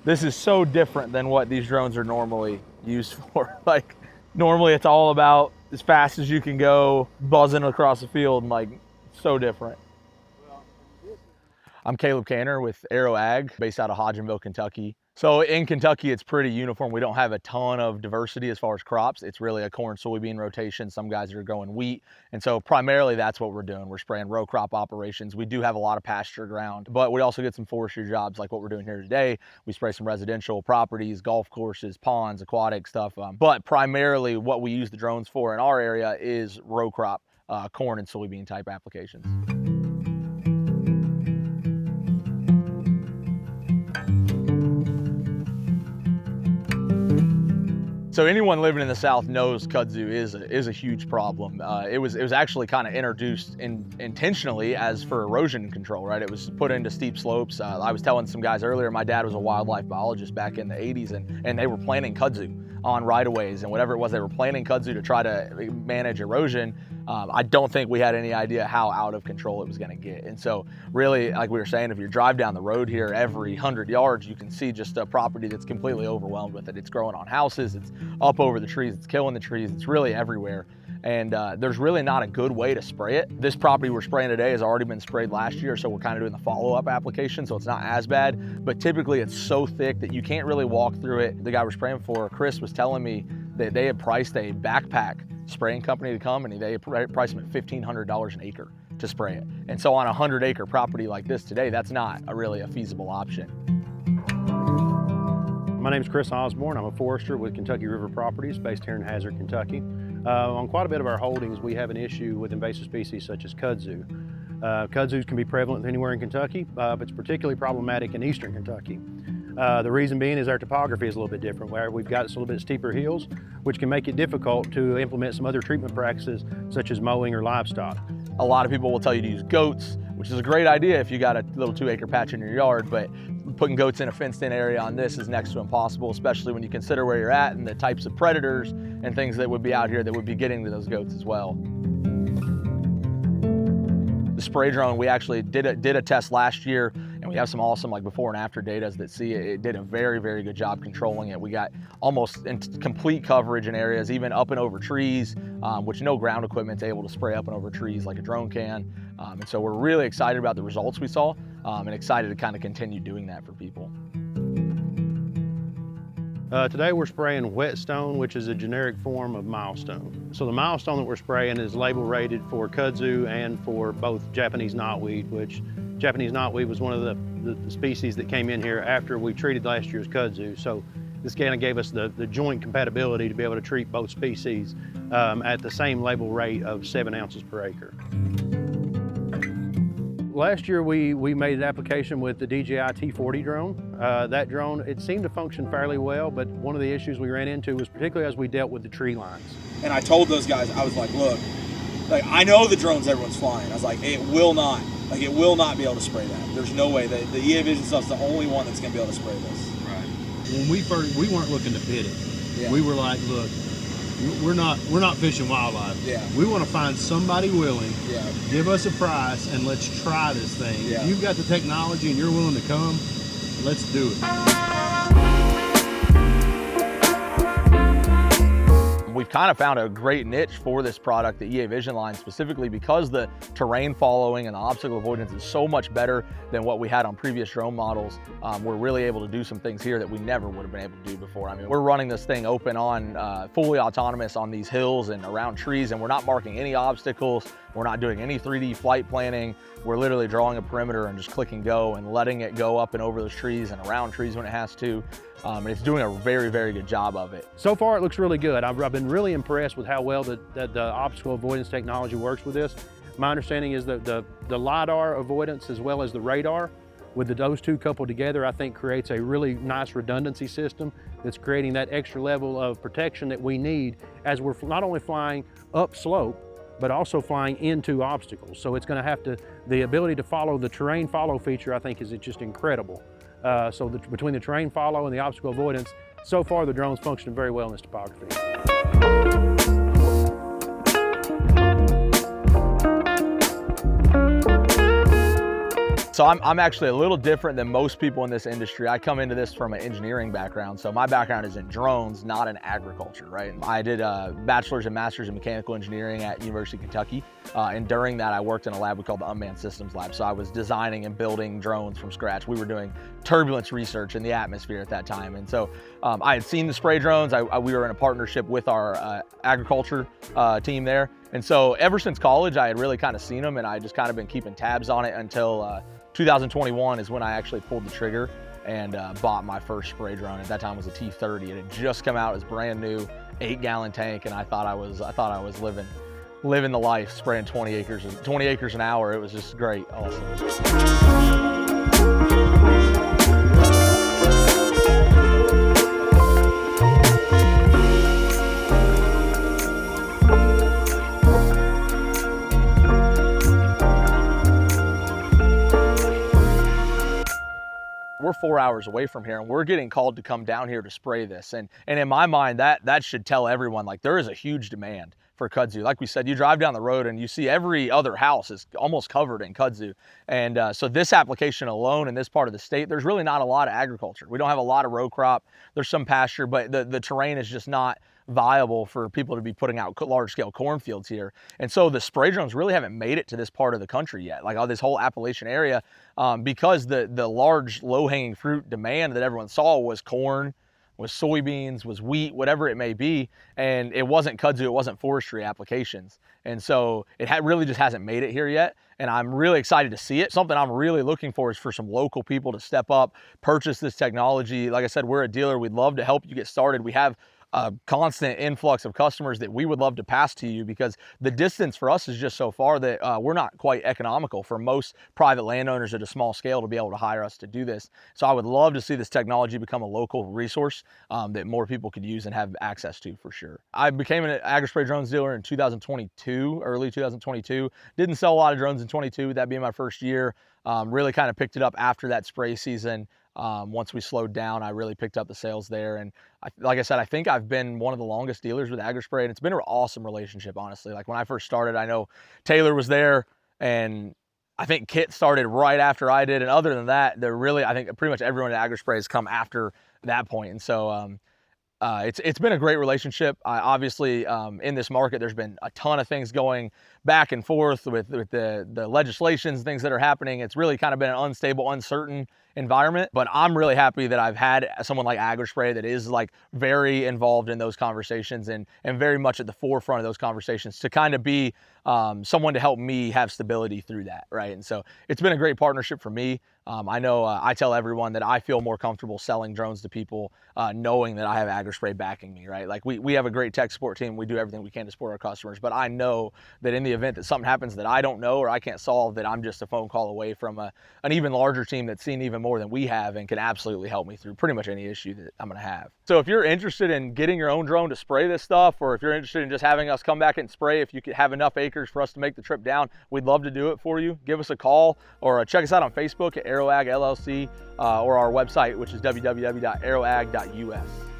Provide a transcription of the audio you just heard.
This is so different than what these drones are normally used for. Like, normally it's all about as fast as you can go, buzzing across the field, and like, so different. I'm Caleb Canner with Aero Ag, based out of Hodgenville, Kentucky. So in Kentucky, it's pretty uniform. We don't have a ton of diversity as far as crops. It's really a corn, soybean rotation. Some guys are going wheat. And so primarily that's what we're doing. We're spraying row crop operations. We do have a lot of pasture ground, but we also get some forestry jobs like what we're doing here today. We spray some residential properties, golf courses, ponds, aquatic stuff. But primarily what we use the drones for in our area is row crop, corn and soybean type applications. So anyone living in the South knows kudzu is a huge problem. It was actually kind of introduced intentionally as for erosion control, right? It was put into steep slopes. I was telling some guys earlier, my dad was a wildlife biologist back in the 80s, and they were planting kudzu on right-of-ways and whatever it was, they were planting kudzu to try to manage erosion. I don't think we had any idea how out of control it was gonna get. And so really, like we were saying, if you drive down the road here every 100 yards, you can see just a property that's completely overwhelmed with it. It's growing on houses, it's up over the trees, it's killing the trees, it's really everywhere. And there's really not a good way to spray it. This property we're spraying today has already been sprayed last year, so we're kind of doing the follow-up application, so it's not as bad. But typically it's so thick that you can't really walk through it. The guy we're spraying for, Chris, was telling me that they had priced a backpack spraying company to come, and they priced them at $1,500 an acre to spray it. And so on a 100-acre property like this today, that's not really a feasible option. My name is Chris Osborne. I'm a forester with Kentucky River Properties based here in Hazard, Kentucky. On quite a bit of our holdings, we have an issue with invasive species such as kudzu. Kudzus can be prevalent anywhere in Kentucky, but it's particularly problematic in eastern Kentucky. The reason being is our topography is a little bit different, where we've got a little bit steeper hills, which can make it difficult to implement some other treatment practices such as mowing or livestock. A lot of people will tell you to use goats, which is a great idea if you got a little 2-acre patch in your yard, but putting goats in a fenced-in area on this is next to impossible, especially when you consider where you're at and the types of predators and things that would be out here that would be getting to those goats as well. The spray drone, we actually did a test last year, and we have some awesome like before and after data that see it did a very, very good job controlling it. We got almost complete coverage in areas, even up and over trees, which no ground equipment's able to spray up and over trees like a drone can. And so we're really excited about the results we saw, and excited to kind of continue doing that for people. Today we're spraying whetstone, which is a generic form of milestone. So the milestone that we're spraying is label rated for kudzu and for both Japanese knotweed, which Japanese knotweed was one of the species that came in here after we treated last year's kudzu. So this kind of gave us the joint compatibility to be able to treat both species at the same label rate of 7 ounces per acre. Last year we made an application with the DJI T40 drone. That drone, it seemed to function fairly well, but one of the issues we ran into was particularly as we dealt with the tree lines. And I told those guys, I was like, look, like I know the drones everyone's flying. I was like, it will not be able to spray that. There's no way. The EAVision stuff's the only one that's gonna be able to spray this. Right. When we first, we weren't looking to bid it. Yeah. We were like, look, we're not fishing wildlife. Yeah. We want to find somebody willing. Yeah. Give us a price and let's try this thing. Yeah. If you've got the technology and you're willing to come, let's do it. We've kind of found a great niche for this product, the EAVision line, specifically because the terrain following and the obstacle avoidance is so much better than what we had on previous drone models. We're really able to do some things here that we never would have been able to do before. I mean, we're running this thing open on, fully autonomous on these hills and around trees, and we're not marking any obstacles. We're not doing any 3D flight planning. We're literally drawing a perimeter and just clicking go and letting it go up and over those trees and around trees when it has to. And it's doing a very, very good job of it. So far it looks really good. I've been really impressed with how well the obstacle avoidance technology works with this. My understanding is that the LiDAR avoidance as well as the radar, with those two coupled together, I think creates a really nice redundancy system that's creating that extra level of protection that we need as we're not only flying up slope, but also flying into obstacles. So it's gonna have to, the ability to follow the terrain follow feature, I think is just incredible. Between the terrain follow and the obstacle avoidance, so far the drone's functioning very well in this topography. So I'm actually a little different than most people in this industry. I come into this from an engineering background. So my background is in drones, not in agriculture, right? I did a bachelor's and master's in mechanical engineering at University of Kentucky. And during that, I worked in a lab we called the Unmanned Systems Lab. So I was designing and building drones from scratch. We were doing turbulence research in the atmosphere at that time. And so I had seen the spray drones. We were in a partnership with our agriculture team there. And so ever since college, I had really kind of seen them, and I just kind of been keeping tabs on it until 2021 is when I actually pulled the trigger and bought my first spray drone. At that time it was a T30. It had just come out, it was brand new, 8-gallon tank, and I thought I was living the life, spraying 20 acres an hour. It was just great, awesome. We're 4 hours away from here, and we're getting called to come down here to spray this. And in my mind, that should tell everyone, like, there is a huge demand for kudzu. Like we said, you drive down the road and you see every other house is almost covered in kudzu. And so this application alone in this part of the state, there's really not a lot of agriculture. We don't have a lot of row crop. There's some pasture, but the terrain is just not viable for people to be putting out large-scale cornfields here. And so the spray drones really haven't made it to this part of the country yet, like this whole Appalachian area, because the large low-hanging fruit demand that everyone saw was corn, was soybeans, was wheat, whatever it may be, and it wasn't kudzu, it wasn't forestry applications. And so it really just hasn't made it here yet, and I'm really excited to see it. Something I'm really looking for is for some local people to step up, purchase this technology. Like I said, we're a dealer. We'd love to help you get started. We have a constant influx of customers that we would love to pass to you, because the distance for us is just so far that we're not quite economical for most private landowners at a small scale to be able to hire us to do this. So I would love to see this technology become a local resource that more people could use and have access to, for sure. I became an Agri-Spray drones dealer in 2022, early 2022. Didn't sell a lot of drones in 22, that being my first year. Really kind of picked it up after that spray season. Once we slowed down, I really picked up the sales there. And like I said, I think I've been one of the longest dealers with Agri-Spray, and it's been an awesome relationship, honestly. Like when I first started, I know Taylor was there, and I think Kit started right after I did. And other than that, I think pretty much everyone at Agri-Spray has come after that point. And so it's been a great relationship. Obviously, in this market, there's been a ton of things going back and forth with the legislations, things that are happening. It's really kind of been an unstable, uncertain environment, but I'm really happy that I've had someone like Agri-Spray that is like very involved in those conversations and very much at the forefront of those conversations to kind of be someone to help me have stability through that, right? And so it's been a great partnership for me. I know I tell everyone that I feel more comfortable selling drones to people knowing that I have Agri-Spray backing me, right? Like we have a great tech support team. We do everything we can to support our customers, but I know that in the event that something happens that I don't know or I can't solve, that I'm just a phone call away from an even larger team that's seen even more than we have and can absolutely help me through pretty much any issue that I'm gonna have. So if you're interested in getting your own drone to spray this stuff, or if you're interested in just having us come back and spray, if you could have enough acres for us to make the trip down, we'd love to do it for you. Give us a call or check us out on Facebook at Aero Ag LLC or our website, which is www.aeroag.us.